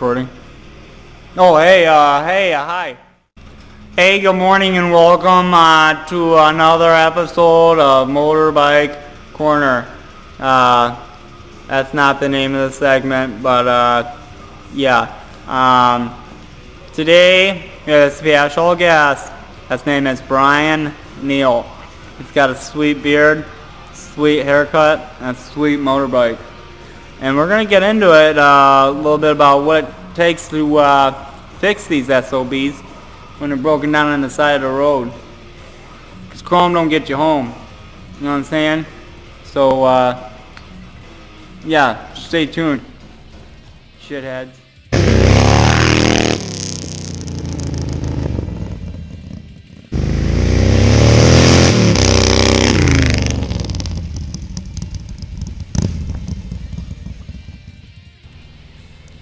recording. Oh, hey, hi. Hey, good morning and welcome to another episode of Motorbike Corner. That's not the name of the segment, but yeah. Today we have a special guest. His name is Brian Neal. He's got a sweet beard, sweet haircut, and a sweet motorbike. And we're going to get into it a little bit about what it takes to fix these SOBs when they're broken down on the side of the road. Because chrome don't get you home. You know what I'm saying? So, yeah, stay tuned, shitheads.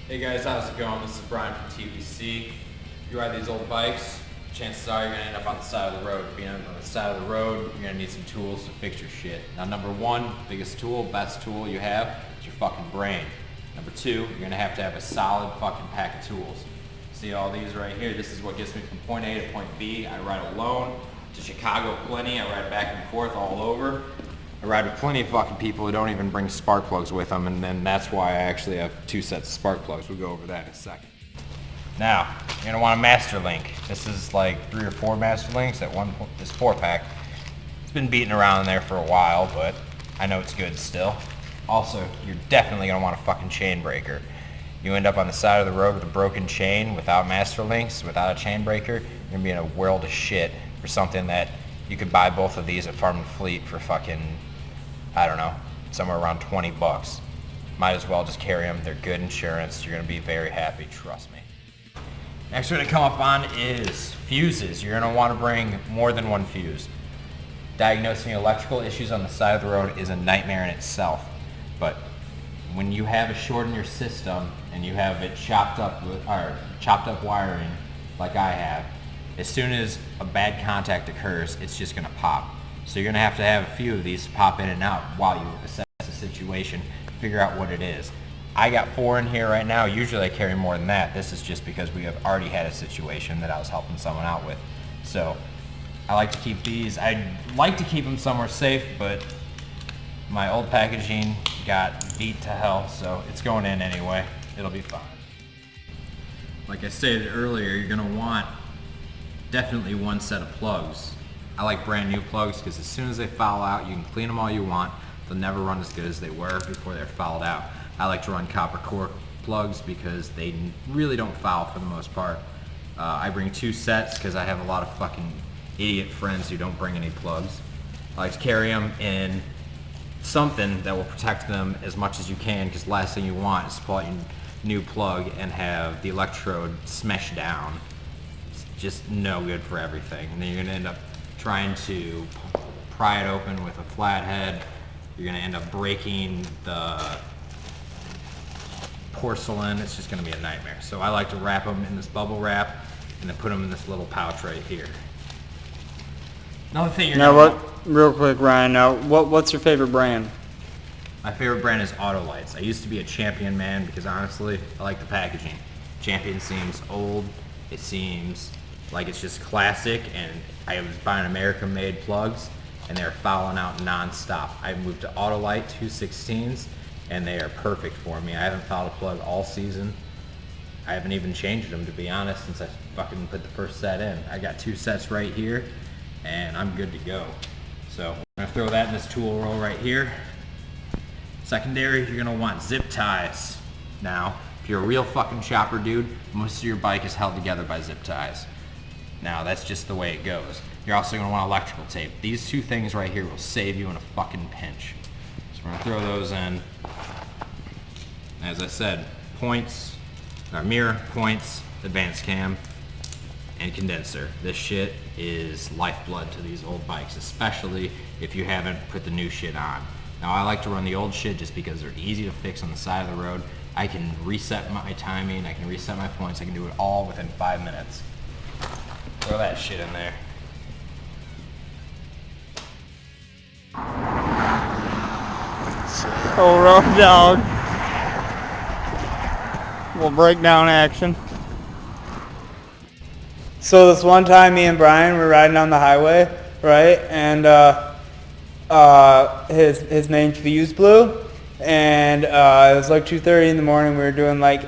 Hey guys, how's it going? This is Brian from TVC. If you ride these old bikes, chances are you're going to end up on the side of the road. Being on the side of the road, you're going to need some tools to fix your shit. Now, number one, biggest tool, best tool you have is your fucking brain. Number two, you're going to have a solid fucking pack of tools. See all these right here? This is what gets me from point A to point B. I ride alone to Chicago plenty. I ride back and forth all over. I ride with plenty of fucking people who don't even bring spark plugs with them, and then that's why I actually have 2 sets of spark plugs. We'll go over that in a second. Now, you're gonna want a master link. This is like 3 or 4 master links at one point. This 4-pack. It's been beating around in there for a while, but I know it's good still. Also, you're definitely gonna want a fucking chain breaker. You end up on the side of the road with a broken chain without master links, without a chain breaker, you're gonna be in a world of shit for something that you could buy both of these at Farm and Fleet for fucking, I don't know, somewhere around 20 bucks. Might as well just carry them. They're good insurance. You're going to be very happy, trust me. Next we're going to come up on is fuses. You're going to want to bring more than one fuse. Diagnosing electrical issues on the side of the road is a nightmare in itself. But when you have a short in your system and you have it chopped up wiring like I have, as soon as a bad contact occurs, it's just going to pop. So you're going to have a few of these pop in and out while you assess the situation, figure out what it is. I got 4 in here right now. Usually I carry more than that. This is just because we have already had a situation that I was helping someone out with. So I like to keep these. I'd like to keep them somewhere safe, but my old packaging got beat to hell, so it's going in anyway. It'll be fine. Like I stated earlier, you're going to want definitely 1 set of plugs. I like brand new plugs because as soon as they foul out, you can clean them all you want. They'll never run as good as they were before they're fouled out. I like to run copper core plugs because they really don't foul for the most part. I bring 2 sets because I have a lot of fucking idiot friends who don't bring any plugs. I like to carry them in something that will protect them as much as you can, because the last thing you want is to pull out your new plug and have the electrode smash down. It's just no good for everything. And then you're going to end up trying to pry it open with a flathead. You're going to end up breaking the porcelain. It's just going to be a nightmare. So I like to wrap them in this bubble wrap and then put them in this little pouch right here. Another thing you're Now, real quick, Ryan, now, what's your favorite brand? My favorite brand is Autolites. I used to be a Champion man because honestly, I like the packaging. Champion seems old. It seems like it's just classic, and I was buying American-made plugs, and they're fouling out non-stop. I moved to Autolite 216s, and they are perfect for me. I haven't fouled a plug all season. I haven't even changed them, to be honest, since I fucking put the first set in. I got 2 sets right here, and I'm good to go. So I'm gonna throw that in this tool roll right here. Secondary, you're gonna want zip ties. Now, if you're a real fucking chopper dude, most of your bike is held together by zip ties. Now, that's just the way it goes. You're also going to want electrical tape. These 2 things right here will save you in a fucking pinch. So we're going to throw those in. As I said, points, mirror, points, advanced cam, and condenser. This shit is lifeblood to these old bikes, especially if you haven't put the new shit on. Now, I like to run the old shit just because they're easy to fix on the side of the road. I can reset my timing, I can reset my points, I can do it all within 5 minutes. Throw that shit in there. Oh, road dog. little breakdown action. So this one time, me and Brian were riding on the highway, right? And his main fuse blew, and it was like 2:30 in the morning. We were doing like,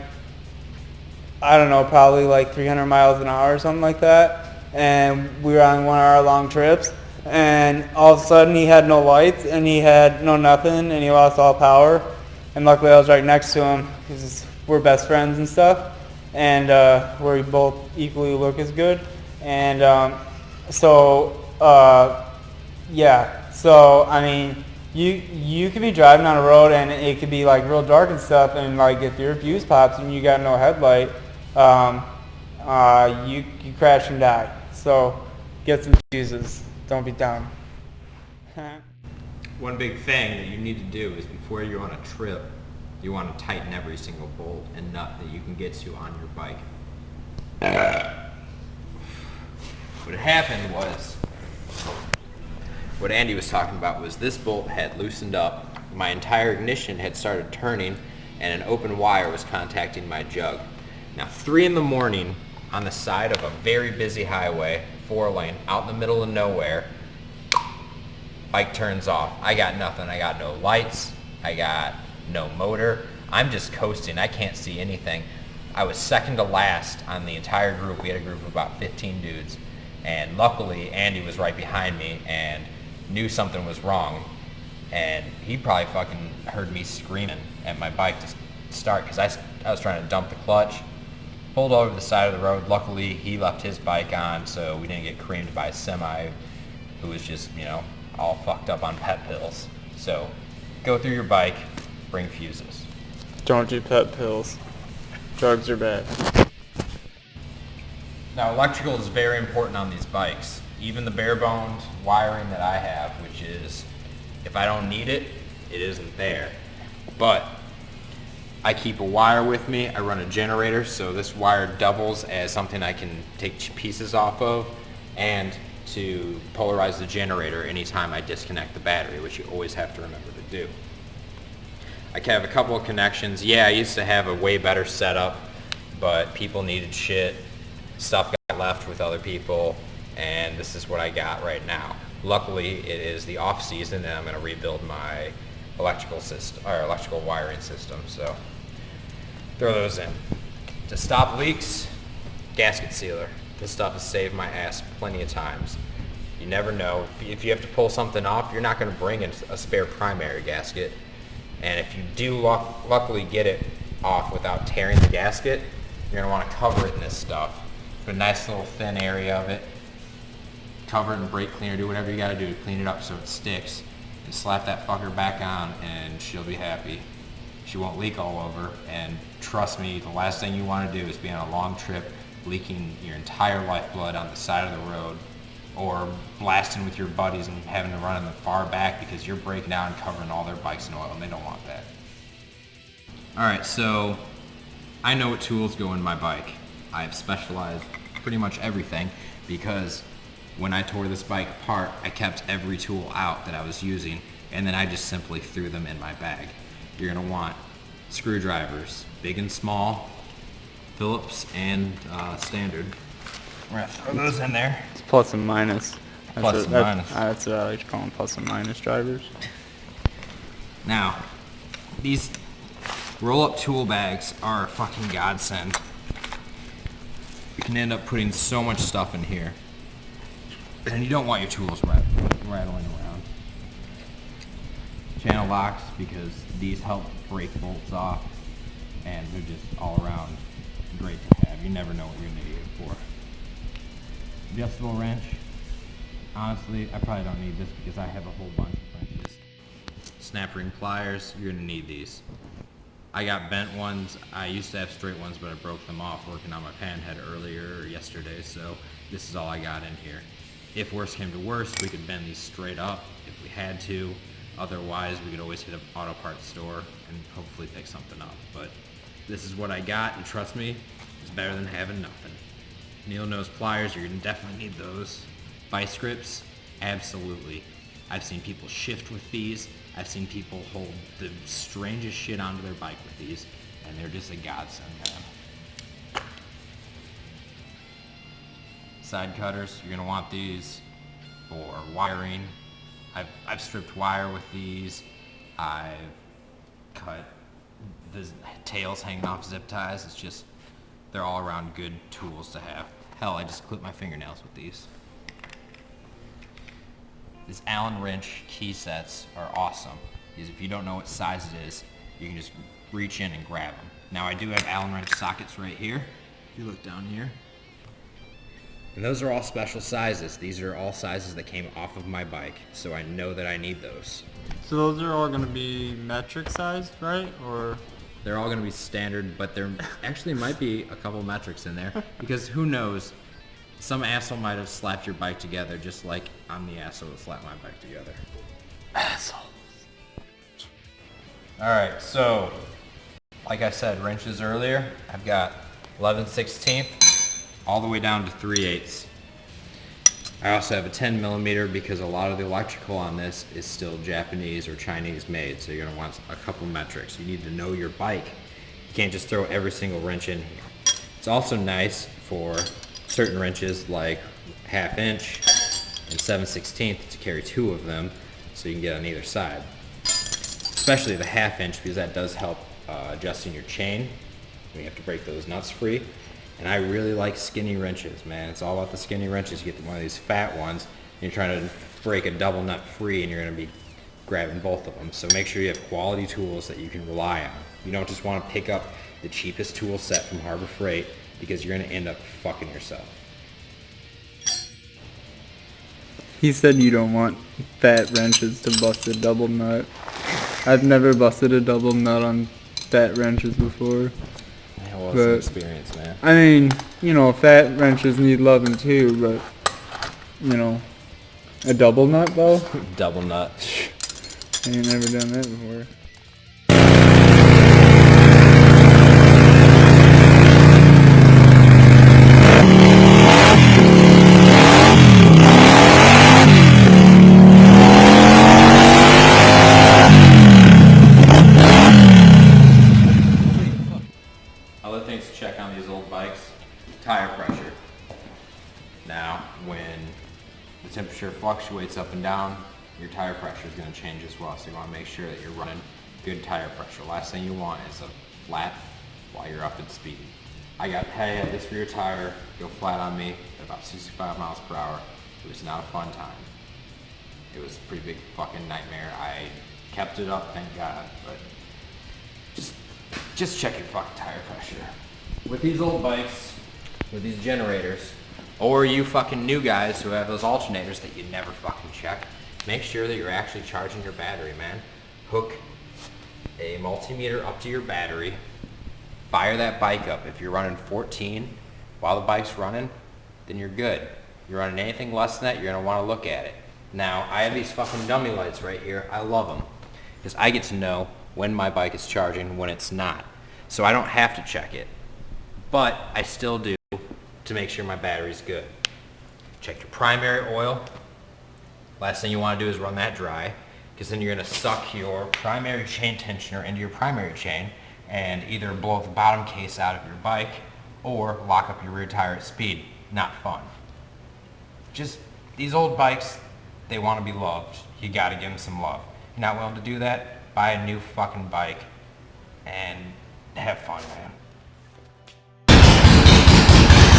I don't know, probably like 300 miles an hour or something like that. And we were on 1 hour long trips. And all of a sudden he had no lights and he had no nothing and he lost all power. And luckily I was right next to him because we're best friends and stuff. And we both equally look as good. And yeah. So I mean, you could be driving on a road and it could be like real dark and stuff. And like if your fuse pops and you got no headlight, you crash and die. So get some fuses. Don't be dumb. One big thing that you need to do is before you're on a trip, you want to tighten every single bolt and nut that you can get to on your bike. What happened was, what Andy was talking about was this bolt had loosened up, my entire ignition had started turning, and an open wire was contacting my jug. Now 3 in the morning on the side of a very busy highway, 4-lane, out in the middle of nowhere, bike turns off. I got nothing. I got no lights. I got no motor. I'm just coasting. I can't see anything. I was second to last on the entire group. We had a group of about 15 dudes. And luckily, Andy was right behind me and knew something was wrong. And he probably fucking heard me screaming at my bike to start because I was trying to dump the clutch. Pulled over to the side of the road. Luckily, he left his bike on, so we didn't get creamed by a semi who was just, all fucked up on pet pills. So, go through your bike, bring fuses. Don't do pet pills. Drugs are bad. Now, electrical is very important on these bikes. Even the bare-boned wiring that I have, which is, if I don't need it, it isn't there. But I keep a wire with me. I run a generator, so this wire doubles as something I can take pieces off of and to polarize the generator anytime I disconnect the battery, which you always have to remember to do. I have a couple of connections. Yeah, I used to have a way better setup, but people needed shit. Stuff got left with other people, and this is what I got right now. Luckily, it is the off season, and I'm going to rebuild my electrical system or electrical wiring system. So throw those in. To stop leaks, gasket sealer. This stuff has saved my ass plenty of times. You never know. If you have to pull something off, you're not going to bring in a spare primary gasket. And if you do luckily get it off without tearing the gasket, you're going to want to cover it in this stuff. Put a nice little thin area of it. Cover it in brake cleaner. Do whatever you got to do to clean it up so it sticks. And slap that fucker back on and she'll be happy. She won't leak all over. And trust me, the last thing you want to do is be on a long trip leaking your entire lifeblood on the side of the road or blasting with your buddies and having to run in the far back because you're breaking down and covering all their bikes in oil, and they don't want that. Alright, so I know what tools go in my bike. I've specialized pretty much everything because when I tore this bike apart, I kept every tool out that I was using and then I just simply threw them in my bag. You're going to want screwdrivers, big and small, Phillips and standard. We're going to throw those in there. It's plus and minus. Plus and minus. That's what I like to call them, plus and minus drivers. Now, these roll-up tool bags are a fucking godsend. You can end up putting so much stuff in here. And you don't want your tools rattling around. Channel locks, because these help break bolts off. And they're just all around great to have. You never know what you're going to need it for. Adjustable wrench. Honestly, I probably don't need this because I have a whole bunch of wrenches. Snap ring pliers, you're going to need these. I got bent ones. I used to have straight ones, but I broke them off working on my panhead earlier yesterday, so this is all I got in here. If worse came to worse, we could bend these straight up if we had to. Otherwise, we could always hit an auto parts store and hopefully pick something up. But this is what I got, and trust me, it's better than having nothing. Needle nose pliers, you're going to definitely need those. Vice grips, absolutely. I've seen people shift with these. I've seen people hold the strangest shit onto their bike with these. and they're just a godsend, man. Side cutters, you're gonna want these for wiring. I've stripped wire with these. I've cut the tails hanging off zip ties. It's just, they're all around good tools to have. Hell, I just clipped my fingernails with these. These Allen wrench key sets are awesome, because if you don't know what size it is, you can just reach in and grab them. Now I do have Allen wrench sockets right here. If you look down here. And those are all special sizes. These are all sizes that came off of my bike, so I know that I need those. So those are all going to be metric sized, right? Or they're all going to be standard, but there actually might be a couple metrics in there, because who knows, some asshole might have slapped your bike together just like I'm the asshole that slapped my bike together. Assholes. Alright, so like I said, wrenches earlier, I've got 11/16 all the way down to 3/8. I also have a 10 millimeter because a lot of the electrical on this is still Japanese or Chinese made, so you're gonna want a couple metrics. You need to know your bike. You can't just throw every single wrench in here. It's also nice for certain wrenches like 1/2 inch and 7/16 to carry 2 of them so you can get on either side. Especially the 1/2 inch, because that does help adjusting your chain when you have to break those nuts free. And I really like skinny wrenches, man. It's all about the skinny wrenches. You get one of these fat ones, and you're trying to break a double nut free, and you're going to be grabbing both of them. So make sure you have quality tools that you can rely on. You don't just want to pick up the cheapest tool set from Harbor Freight, because you're going to end up fucking yourself. he said you don't want fat wrenches to bust a double nut. I've never busted a double nut on fat wrenches before. Well, it's an experience, man. I mean, you know, fat wrenches need loving too, but, you know, a double nut though? Double nut. I ain't never done that before. Other things to check on these old bikes, tire pressure. Now, when the temperature fluctuates up and down, your tire pressure is going to change as well, so you want to make sure that you're running good tire pressure. Last thing you want is a flat while you're up at speed. I had this rear tire go flat on me at about 65 miles per hour. It was not a fun time. It was a pretty big fucking nightmare. I kept it up, thank God, but just check your fucking tire pressure. With these old bikes, with these generators, or you fucking new guys who have those alternators that you never fucking check, make sure that you're actually charging your battery, man. Hook a multimeter up to your battery, fire that bike up. If you're running 14 while the bike's running, then you're good. You're running anything less than that, you're gonna wanna look at it. Now, I have these fucking dummy lights right here. I love them, because I get to know when my bike is charging, when it's not. So I don't have to check it, but I still do to make sure my battery's good. Check your primary oil. Last thing you want to do is run that dry, because then you're going to suck your primary chain tensioner into your primary chain and either blow the bottom case out of your bike or lock up your rear tire at speed. Not fun. Just, these old bikes, they want to be loved. You got to give them some love. You're not willing to do that? Buy a new fucking bike and have fun, man.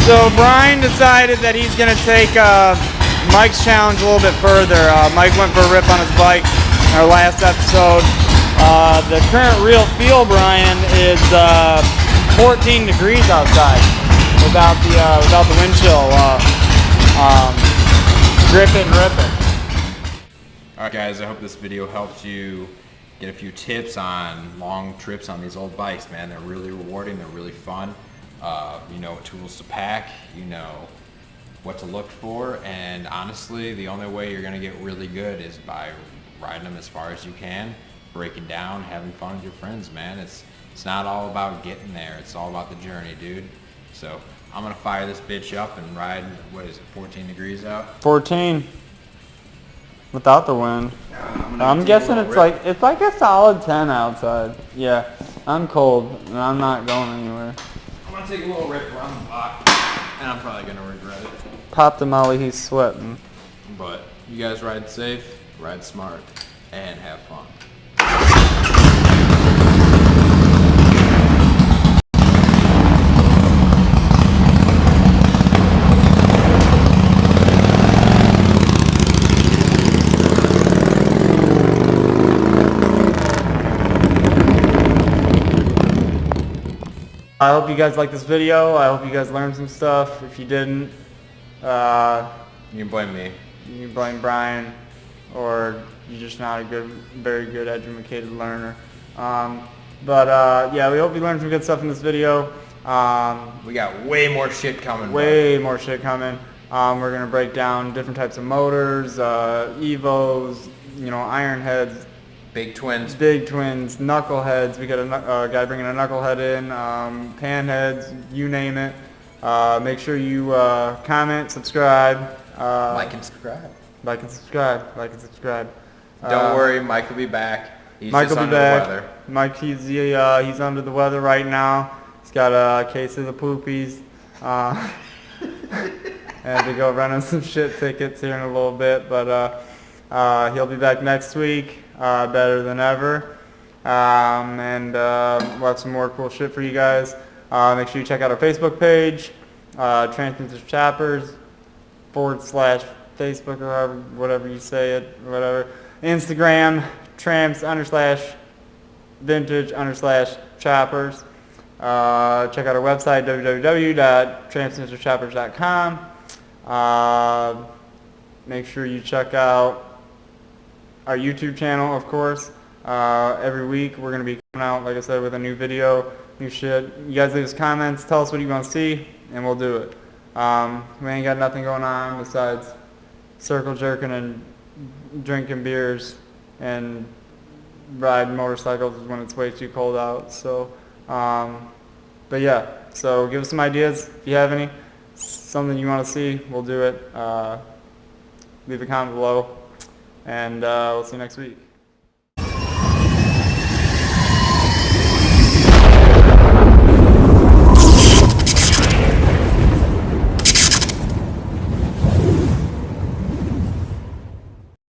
So Brian decided that he's going to take Mike's challenge a little bit further. Mike went for a rip on his bike in our last episode. The current real feel, Brian, is 14 degrees outside without the wind chill gripping. Alright guys, I hope this video helped you get a few tips on long trips on these old bikes, man. They're really rewarding, they're really fun. You know what tools to pack, you know what to look for, and honestly, the only way you're gonna get really good is by riding them as far as you can, breaking down, having fun with your friends, man. It's not all about getting there, it's all about the journey, dude. So I'm gonna fire this bitch up and ride, what is it, 14 degrees out? 14 without the wind. I'm guessing it's like a solid 10 outside. Yeah. I'm cold, and I'm not going anywhere. I'm gonna take a little rip around the block, and I'm probably gonna regret it. Pop the molly, he's sweating. But you guys ride safe, ride smart, and have fun. I hope you guys liked this video. I hope you guys learned some stuff. If you didn't, You can blame me. you can blame Brian, or you're just not a very good educated learner. Yeah, we hope you learned some good stuff in this video. We got way more shit coming. Way more shit coming. We're gonna break down different types of motors, Evos, iron heads, Big twins. big twins, knuckleheads. We got a guy bringing a knucklehead in, pan heads, you name it. Make sure you comment, subscribe. Like and subscribe. Like and subscribe. Like and subscribe. Don't worry, Mike will be back. He's Mike just will be under back. the weather. Mike, he's under the weather right now. He's got a case of the poopies. And to go running some shit tickets here in a little bit, but he'll be back next week, better than ever. And we'll have some more cool shit for you guys. Make sure you check out our Facebook page, Tramps Chappers /Facebook, or whatever you say it, whatever. Instagram, Tramps_vintage_chappers. Check out our website, www.trampschappers.com. Make sure you check out our YouTube channel, of course. Every week we're going to be coming out, like I said, with a new video, new shit. You guys leave us comments, tell us what you want to see, and we'll do it. We ain't got nothing going on besides circle jerking and drinking beers and riding motorcycles when it's way too cold out. So, but yeah, so give us some ideas if you have any. Something you want to see, we'll do it. Leave a comment below, and we'll see you next week.